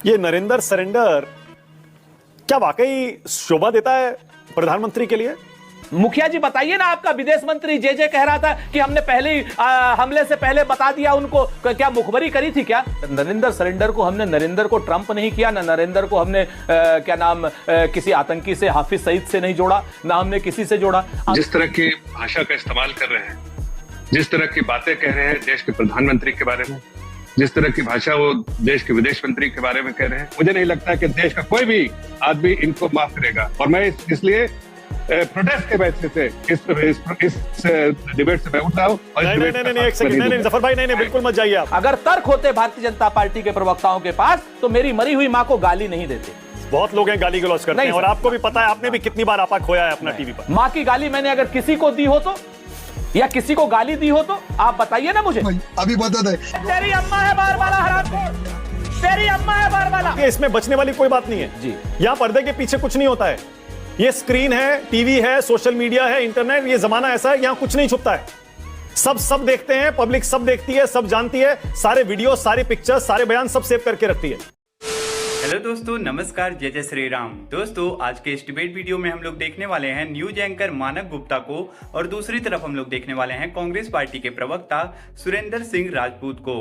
ये नरेंद्र सरेंडर क्या वाकई शोभा देता है प्रधानमंत्री के लिए? मुखिया जी बताइए ना, आपका विदेश मंत्री जे कह रहा था कि हमने पहले ही हमले से पहले बता दिया उनको, क्या मुखबरी करी थी क्या? नरेंद्र सरेंडर को हमने नरेंद्र को ट्रंप नहीं किया, ना नरेंद्र को हमने क्या नाम किसी आतंकी से, हाफिज सईद से नहीं जोड़ा, ना हमने किसी से जोड़ा। जिस तरह की भाषा का इस्तेमाल कर रहे हैं, जिस तरह की बातें कह रहे हैं देश के प्रधानमंत्री के बारे में, जिस तरह की भाषा वो देश के विदेश मंत्री के बारे में कह रहे हैं, मुझे नहीं लगता कि देश का कोई भी आदमी इनको माफ करेगा। और मैं इसलिए प्रोटेस्ट के वजह से इस डिबेट से मैं उठ रहा हूँ। नहीं, एक सेकंड, नहीं जफर भाई, नहीं बिल्कुल मत जाइए आप। अगर तर्क होते भारतीय जनता पार्टी के प्रवक्ताओं के पास तो मेरी मरी हुई मां को गाली नहीं देते। बहुत लोग हैं गाली गलौज करते हैं, और आपको भी पता है, आपने भी कितनी बार आपा खोया है अपना टीवी पर। मां की गाली मैंने अगर किसी को दी हो तो, या किसी को गाली दी हो तो आप बताइए ना मुझे। अभी बता दे, तेरी अम्मा है बार वाला हराम, तेरी अम्मा है बार वाला। इसमें बचने वाली कोई बात नहीं है जी। यहाँ पर्दे के पीछे कुछ नहीं होता है। ये स्क्रीन है, टीवी है, सोशल मीडिया है, इंटरनेट, ये जमाना ऐसा है, यहाँ कुछ नहीं छुपता है। सब देखते हैं, पब्लिक सब देखती है, सब जानती है, सारे वीडियो, सारी पिक्चर्स, सारे बयान सब सेव करके रखती है। हेलो दोस्तों, नमस्कार, जय जय श्री राम। दोस्तों आज के इस डिबेट वीडियो में हम लोग देखने वाले हैं न्यूज एंकर मानक गुप्ता को, और दूसरी तरफ हम लोग देखने वाले हैं कांग्रेस पार्टी के प्रवक्ता सुरेंद्र सिंह राजपूत को।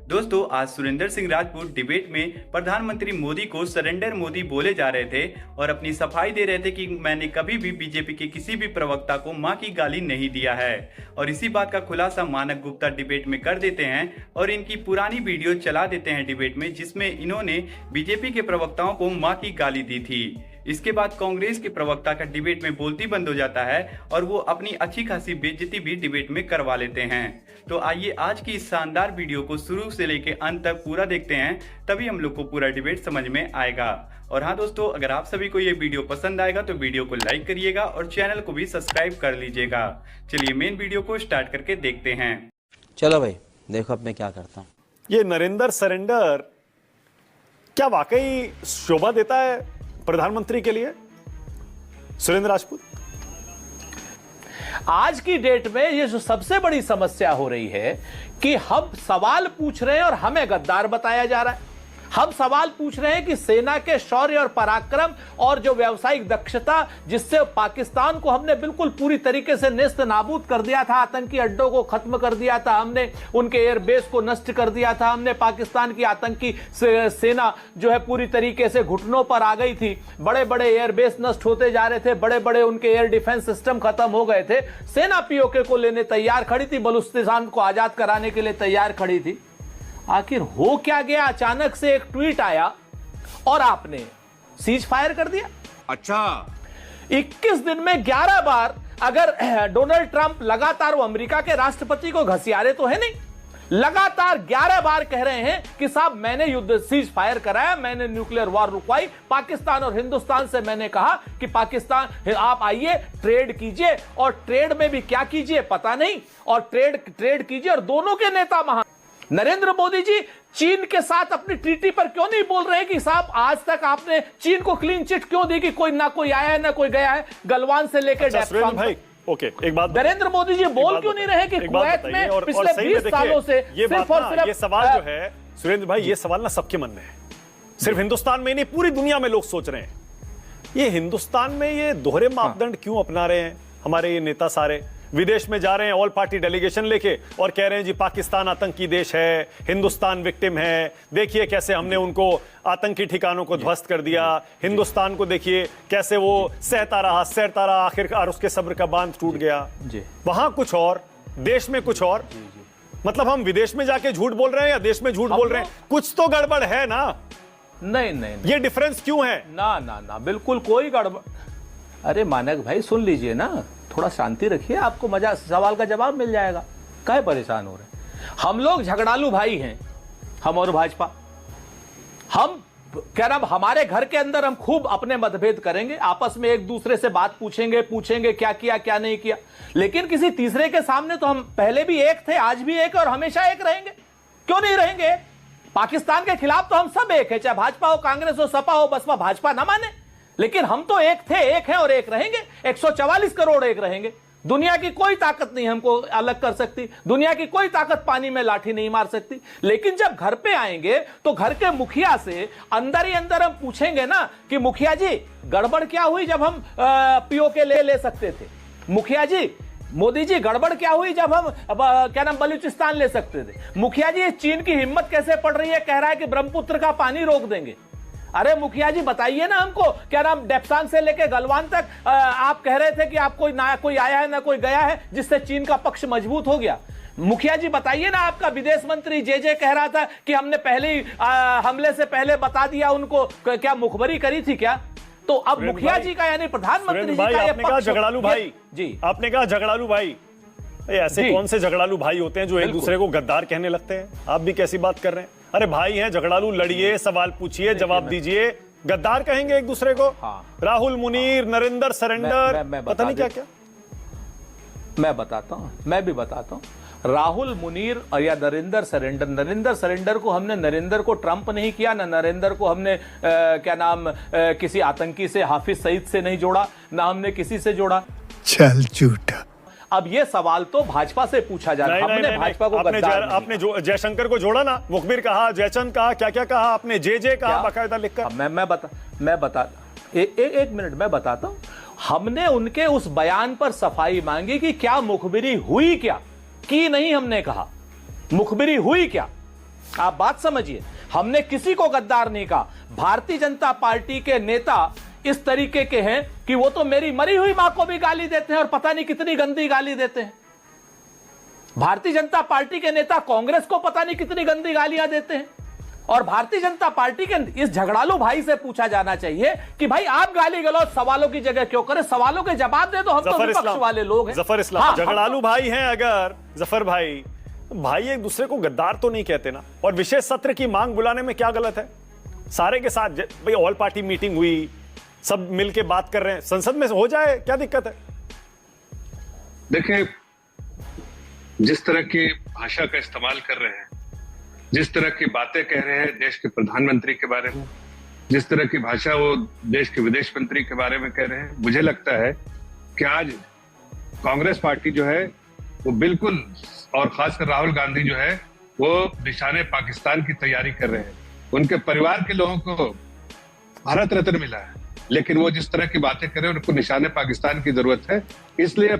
दोस्तों आज सुरेंद्र सिंह राजपूत डिबेट में प्रधानमंत्री मोदी को सरेंडर मोदी बोले जा रहे थे और अपनी सफाई दे रहे थे कि मैंने कभी भी बीजेपी के किसी भी प्रवक्ता को मां की गाली नहीं दिया है। और इसी बात का खुलासा मानक गुप्ता डिबेट में कर देते हैं और इनकी पुरानी वीडियो चला देते हैं डिबेट में, जिसमें इन्होंने बीजेपी के प्रवक्ताओं को मां की गाली दी थी। इसके बाद कांग्रेस के प्रवक्ता का डिबेट में बोलती बंद हो जाता है और वो अपनी अच्छी खासी बेइज्जती भी डिबेट में करवा लेते हैं। तो आइए आज की इस शानदार वीडियो को शुरू से लेकर अंत तक पूरा देखते हैं, तभी हम लोग को पूरा डिबेट समझ में आएगा। और हाँ दोस्तों, अगर आप सभी को ये वीडियो पसंद आएगा तो वीडियो को लाइक करिएगा और चैनल को भी सब्सक्राइब कर लीजिएगा। चलिए मेन वीडियो को स्टार्ट करके देखते हैं। चलो भाई देखो अब मैं क्या करता हूँ। ये नरेंद्र सरेंडर क्या वाकई शोभा देता है प्रधानमंत्री के लिए? सुरेंद्र राजपूत, आज की डेट में ये जो सबसे बड़ी समस्या हो रही है कि हम सवाल पूछ रहे हैं और हमें गद्दार बताया जा रहा है। हम सवाल पूछ रहे हैं कि सेना के शौर्य और पराक्रम और जो व्यावसायिक दक्षता, जिससे पाकिस्तान को हमने बिल्कुल पूरी तरीके से नेस्त नाबूद कर दिया था, आतंकी अड्डों को खत्म कर दिया था, हमने उनके एयरबेस को नष्ट कर दिया था, हमने पाकिस्तान की आतंकी सेना जो है पूरी तरीके से घुटनों पर आ गई थी। बड़े बड़े एयरबेस नष्ट होते जा रहे थे, बड़े बड़े उनके एयर डिफेंस सिस्टम खत्म हो गए थे। सेना पीओके को लेने तैयार खड़ी थी, बलूचिस्तान को आजाद कराने के लिए तैयार खड़ी थी। आखिर हो क्या गया? अचानक से एक ट्वीट आया और आपने सीज फायर कर दिया। अच्छा, 21 दिन में 11 बार, अगर डोनाल्ड ट्रंप लगातार, वो अमेरिका के राष्ट्रपति को घसियारे तो है नहीं, लगातार 11 बार कह रहे हैं कि साहब मैंने युद्ध सीज फायर कराया, मैंने न्यूक्लियर वॉर रुकवाई, पाकिस्तान और हिंदुस्तान से मैंने कहा कि पाकिस्तान आप आइए ट्रेड कीजिए, और ट्रेड में भी क्या कीजिए पता नहीं, और ट्रेड कीजिए। और दोनों के नेता महान नरेंद्र मोदी जी चीन के साथ अपनी ट्रीटी पर क्यों नहीं बोल रहे कि साहब आज तक आपने चीन को क्लीन चिट क्यों दी कि कोई ना कोई आया है ना कोई गया है, गलवान से लेकर डेप्थन भाई ओके, एक बात नरेंद्र मोदी जी बोल क्यों नहीं रहे कि कुवैत में पिछले 20 सालों से सिर्फ और सिर्फ ये सवाल जो है सुरेंद्र भाई, ये सवाल ना सबके मन में है, सिर्फ हिंदुस्तान में नहीं पूरी दुनिया में लोग सोच रहे हैं, ये हिंदुस्तान में ये दोहरे मापदंड क्यों अपना रहे हैं हमारे ये नेता? सारे विदेश में जा रहे हैं ऑल पार्टी डेलीगेशन लेके और कह रहे हैं जी पाकिस्तान आतंकी देश है, हिंदुस्तान विक्टिम है, देखिए कैसे हमने उनको आतंकी ठिकानों को ध्वस्त कर दिया, हिंदुस्तान को देखिए कैसे वो सहता रहा, आखिरकार उसके सब्र का बांध टूट गया। वहां कुछ और, देश में कुछ और। मतलब हम विदेश में जाके झूठ बोल रहे हैं या देश में झूठ बोल रहे हैं? कुछ तो गड़बड़ है ना? नहीं, ये डिफरेंस क्यों है? ना, बिल्कुल कोई गड़बड़। अरे मानक भाई सुन लीजिए ना, थोड़ा शांति रखिए, आपको मजा, सवाल का जवाब मिल जाएगा। काहे परेशान हो रहे? हम लोग झगड़ालू भाई हैं, हम और भाजपा। हम क्या नाम, हमारे घर के अंदर हम खूब अपने मतभेद करेंगे, आपस में एक दूसरे से बात पूछेंगे क्या किया क्या नहीं किया, लेकिन किसी तीसरे के सामने तो हम पहले भी एक थे, आज भी एक और हमेशा एक रहेंगे। क्यों नहीं रहेंगे? पाकिस्तान के खिलाफ तो हम सब एक है, चाहे भाजपा हो, कांग्रेस हो, सपा हो, बसपा, भाजपा ना माने, लेकिन हम तो एक थे, एक हैं और एक रहेंगे। 144 करोड़ एक रहेंगे, दुनिया की कोई ताकत नहीं हमको अलग कर सकती, दुनिया की कोई ताकत पानी में लाठी नहीं मार सकती। लेकिन जब घर पे आएंगे तो घर के मुखिया से अंदर ही अंदर हम पूछेंगे ना कि मुखिया जी गड़बड़ क्या हुई जब हम पीओके ले सकते थे, मुखिया जी मोदी जी गड़बड़ क्या हुई जब हम क्या नाम बलूचिस्तान ले सकते थे, मुखिया जी चीन की हिम्मत कैसे पड़ रही है, कह रहा है कि ब्रह्मपुत्र का पानी रोक देंगे। अरे मुखिया जी बताइए ना हमको, क्या नाम डेप्सांग से लेके गलवान तक आप कह रहे थे कि आप कोई आया है ना कोई गया है जिससे चीन का पक्ष मजबूत हो गया। मुखिया जी बताइए ना, आपका विदेश मंत्री जे कह रहा था कि हमने पहले ही हमले से पहले बता दिया उनको, क्या मुखबरी करी थी क्या? तो अब मुखिया जी का यानी प्रधानमंत्री जी का ये आपने झगड़ालू भाई जी, आपने कहा झगड़ालू भाई, ऐसे कौन से झगड़ालू भाई होते हैं जो एक दूसरे को गद्दार कहने लगते हैं? आप भी कैसी बात कर रहे हैं? अरे भाई हैं, झगड़ालू, लड़िए, सवाल पूछिए, जवाब दीजिए, गद्दार कहेंगे एक दूसरे को? हाँ। राहुल मुनीर, नरेंद्र सरेंडर, पता नहीं क्या क्या। मैं बताता हूं, मैं भी बताता हूं। राहुल मुनीर या नरेंद्र सरेंडर को हमने, नरेंद्र को ट्रंप नहीं किया, ना नरेंद्र को हमने क्या नाम किसी आतंकी से, हाफिज सईद से नहीं जोड़ा, ना हमने किसी से जोड़ा। चल झूठा। अब ये सवाल तो भाजपा से पूछा जा रहा है। हमने भाजपा को आपने जयशंकर को जोड़ा ना, मुखबिर कहा, जयचंद कहा, क्या क्या कहा आपने, जे कहा बाकायदा लिखकर। एक मिनट मैं बताता हूं। हमने उनके उस बयान पर सफाई मांगी कि क्या मुखबिरी हुई, क्या की नहीं, हमने कहा मुखबिरी हुई क्या। आप बात समझिए, हमने किसी को गद्दार नहीं कहा। भारतीय जनता पार्टी के नेता इस तरीके के हैं कि वो तो मेरी मरी हुई मां को भी गाली देते हैं और पता नहीं कितनी गंदी गाली देते हैं। भारतीय जनता पार्टी के नेता कांग्रेस को पता नहीं कितनी गंदी गालियां देते हैं। और भारतीय जनता पार्टी के इस झगड़ालू भाई से पूछा जाना चाहिए कि भाई आप गाली गलौज सवालों की जगह क्यों करें, सवालों के जवाब दे दो। हम तो विपक्ष वाले लोग हैं। जफर इस्लाम, हाँ, झगड़ालू भाई हैं अगर जफर भाई एक दूसरे को गद्दार तो नहीं कहते ना। और विशेष सत्र की मांग बुलाने में क्या गलत है? सारे के साथ भाई ऑल पार्टी मीटिंग हुई, सब मिलके बात कर रहे हैं, संसद में हो जाए, क्या दिक्कत है? देखिए, जिस तरह की भाषा का इस्तेमाल कर रहे हैं, जिस तरह की बातें कह रहे हैं देश के प्रधानमंत्री के बारे में, जिस तरह की भाषा वो देश के विदेश मंत्री के बारे में कह रहे हैं, मुझे लगता है कि आज कांग्रेस पार्टी जो है वो बिल्कुल, और खासकर राहुल गांधी जो है वो निशाने पाकिस्तान की तैयारी कर रहे हैं। उनके परिवार के लोगों को भारत रत्न मिला है, लेकिन वो जिस तरह की बातें कर रहे हैं उनको निशाने पाकिस्तान की जरूरत है। इसलिए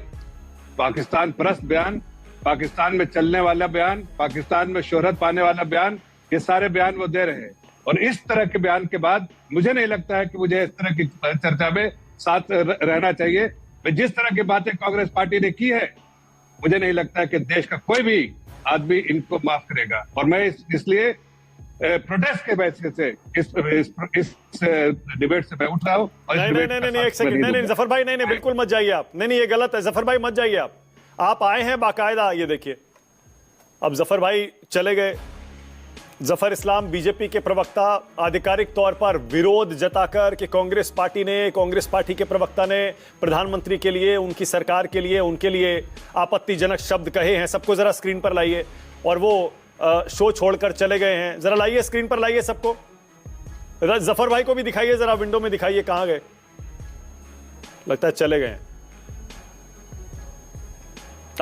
पाकिस्तान परस्त बयान, पाकिस्तान में चलने वाला बयान, पाकिस्तान में शोहरत पाने वाला बयान, ये सारे बयान वो दे रहे हैं। और इस तरह के बयान के बाद मुझे नहीं लगता है कि मुझे इस तरह की चर्चा में साथ रहना चाहिए। जिस तरह की बातें कांग्रेस पार्टी ने की है, मुझे नहीं लगता है कि देश का कोई भी आदमी इनको माफ करेगा। और मैं इसलिए प्रोटेस्ट के बैसे से इस डिबेट से मैं उठ रहा हूँ। नहीं, एक सेकंड, नहीं जफर भाई, नहीं बिल्कुल मत जाइए आप, नहीं ये गलत है। जफर भाई मत जाइए आप आए हैं बाकायदा, ये देखिए अब जफर भाई चले गए। जफर इस्लाम बीजेपी के प्रवक्ता आधिकारिक तौर पर विरोध जताकर कि कांग्रेस पार्टी के प्रवक्ता ने प्रधानमंत्री के लिए, उनकी सरकार के लिए, उनके लिए आपत्तिजनक शब्द कहे हैं। सबको जरा स्क्रीन पर लाइए। और वो शो छोड़कर चले गए हैं। जरा लाइए स्क्रीन पर, लाइए सबको। जफर भाई को भी दिखाइए, जरा विंडो में दिखाइए कहां गए। लगता है चले गए हैं।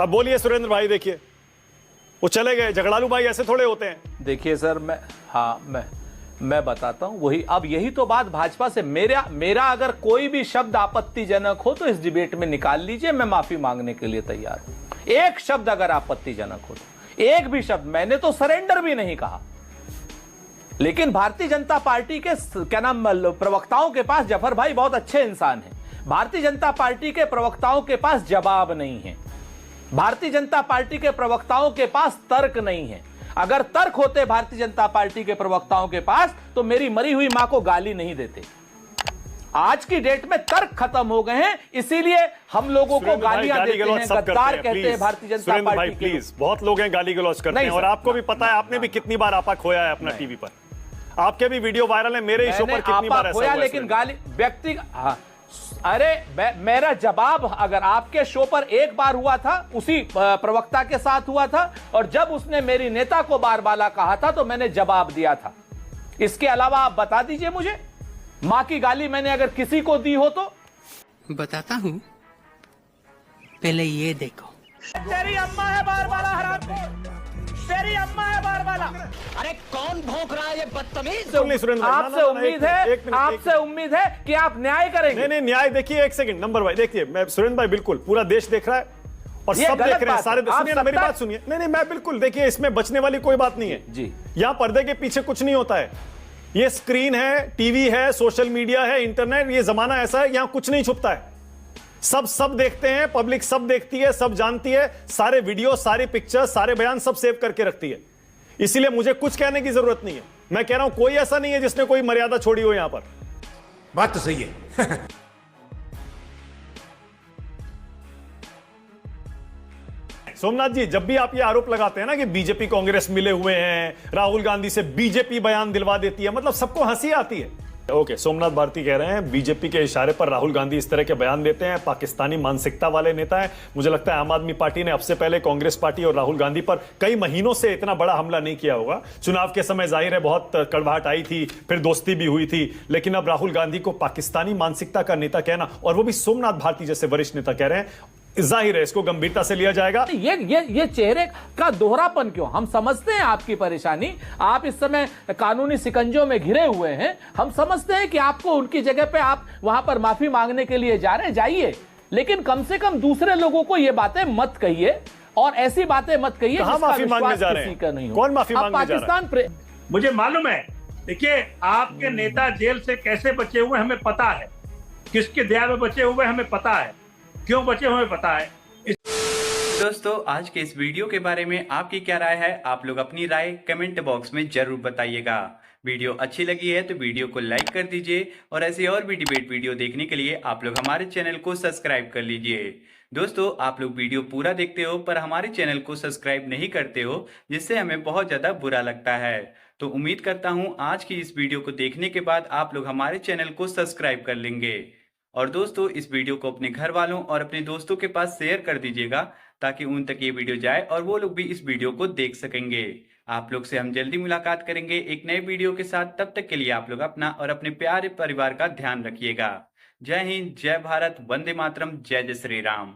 अब बोलिए सुरेंद्र भाई, देखिए वो चले गए। झगड़ालू भाई ऐसे थोड़े होते हैं। देखिए सर, मैं बताता हूं वही। अब यही तो बात भाजपा से, मेरा अगर कोई भी शब्द आपत्तिजनक हो तो इस डिबेट में निकाल लीजिए, मैं माफी मांगने के लिए तैयार हूं। एक शब्द अगर आपत्तिजनक हो तो, एक भी शब्द, मैंने तो सरेंडर भी नहीं कहा। लेकिन भारतीय जनता पार्टी के क्या नाम प्रवक्ताओं के पास, जफर भाई बहुत अच्छे इंसान हैं, भारतीय जनता पार्टी के प्रवक्ताओं के पास जवाब नहीं है। भारतीय जनता पार्टी के प्रवक्ताओं के पास तर्क नहीं है। अगर तर्क होते भारतीय जनता पार्टी के प्रवक्ताओं के पास तो मेरी मरी हुई मां को गाली नहीं देते। आज की डेट में तर्क खत्म हो गए हैं, इसीलिए हम लोगों को गालियां देते हैं, गद्दार कहते हैं भारतीय जनता पार्टी के। प्लीज, बहुत लोग हैं गाली गलौज करते हैं, और आपको भी पता है, आपने भी कितनी बार आपा खोया है अपना टीवी पर। आपके भी वीडियो वायरल है, मेरे ही शो पर कितनी बार ऐसा हुआ। लेकिन गाली व्यक्ति, अरे मेरा जवाब अगर आपके शो पर एक बार हुआ था, उसी प्रवक्ता के साथ हुआ था, और जब उसने मेरी नेता को बारबाला कहा था तो मैंने जवाब दिया था। इसके अलावा आप बता दीजिए मुझे, मां की गाली मैंने अगर किसी को दी हो तो बताता हूं, पहले ये देखो। तेरी अम्मा है बार वाला हरामखोर, तेरी अम्मा है बार वाला। अरे कौन भौंक रहा है ये बदतमीज? सुनिए सुरेंद्र भाई, आपसे ना, उम्मीद एक मिनट, है, आपसे उम्मीद है कि आप न्याय करेंगे। नहीं नहीं, न्याय देखिए, एक सेकंड नंबर भाई, देखिए मैं सुरेंद्र भाई, बिल्कुल पूरा देश देख रहा है और ये सब गलत देख रहे हैं, बात सारे है। आप सुनिए ना, मेरी सत्ता- बात सुनिए। नहीं नहीं, मैं बिल्कुल, देखिए इसमें बचने वाली कोई बात नहीं है जी। यहां पर्दे के पीछे कुछ नहीं होता है। ये स्क्रीन है, टीवी है, सोशल मीडिया है, इंटरनेट, ये जमाना ऐसा है, यहां कुछ नहीं छुपता है। सब देखते हैं, पब्लिक सब देखती है, सब जानती है, सारे वीडियो, सारी पिक्चर, सारे बयान सब सेव करके रखती है। इसीलिए मुझे कुछ कहने की जरूरत नहीं है। मैं कह रहा हूं कोई ऐसा नहीं है जिसने कोई मर्यादा छोड़ी हो यहां पर। बात तो सही है। सोमनाथ जी, जब भी आप ये आरोप लगाते हैं ना कि बीजेपी कांग्रेस मिले हुए हैं, राहुल गांधी से बीजेपी बयान दिलवा देती है, मतलब सबको हंसी आती है। ओके, सोमनाथ भारती कह रहे हैं बीजेपी के इशारे पर राहुल गांधी इस तरह के बयान देते हैं, पाकिस्तानी मानसिकता वाले नेता हैं। मुझे लगता है आम आदमी पार्टी ने अब से पहले कांग्रेस पार्टी और राहुल गांधी पर कई महीनों से इतना बड़ा हमला नहीं किया होगा। चुनाव के समय जाहिर है बहुत कड़वाहट आई थी, फिर दोस्ती भी हुई थी, लेकिन अब राहुल गांधी को पाकिस्तानी मानसिकता का नेता कहना, और वो भी सोमनाथ भारती जैसे वरिष्ठ नेता कह रहे हैं, जाहिर है इसको गंभीरता से लिया जाएगा। ये चेहरे का दोहरापन क्यों? हम समझते हैं आपकी परेशानी, आप इस समय कानूनी सिकंजों में घिरे हुए हैं। हम समझते हैं कि आपको उनकी जगह पे आप वहां पर माफी मांगने के लिए जा रहे हैं, जाइए, लेकिन कम से कम दूसरे लोगों को ये बातें मत कहिए और ऐसी बातें मत कहिए कहां जिसका माफी मांगने विश्वास जा रहे किसी का नहीं हैं? हो। कौन माफी अब मांगने जा रहा है? पाकिस्तान मुझे मालूम है, देखिए आपके नेता जेल से कैसे बचे हुए हमें पता है, किसके दया में बचे हुए हमें पता है, क्यों बचे हुए पता है। दोस्तों, आज के इस वीडियो के बारे में आपकी क्या राय है? आप लोग अपनी राय कमेंट बॉक्स में जरूर बताइएगा। वीडियो अच्छी लगी है तो वीडियो को लाइक कर दीजिए और ऐसे और भी डिबेट वीडियो देखने के लिए आप लोग हमारे चैनल को सब्सक्राइब कर लीजिए। दोस्तों, आप लोग वीडियो पूरा देखते हो पर हमारे चैनल को सब्सक्राइब नहीं करते हो, जिससे हमें बहुत ज़्यादा बुरा लगता है। तो उम्मीद करता हूँ आज की इस वीडियो को देखने के बाद आप लोग हमारे चैनल को सब्सक्राइब कर लेंगे। और दोस्तों, इस वीडियो को अपने घर वालों और अपने दोस्तों के पास शेयर कर दीजिएगा ताकि उन तक ये वीडियो जाए और वो लोग भी इस वीडियो को देख सकेंगे। आप लोग से हम जल्दी मुलाकात करेंगे एक नए वीडियो के साथ। तब तक के लिए आप लोग अपना और अपने प्यारे परिवार का ध्यान रखिएगा। जय हिंद, जय भारत, वंदे मातरम, जय जय श्री राम।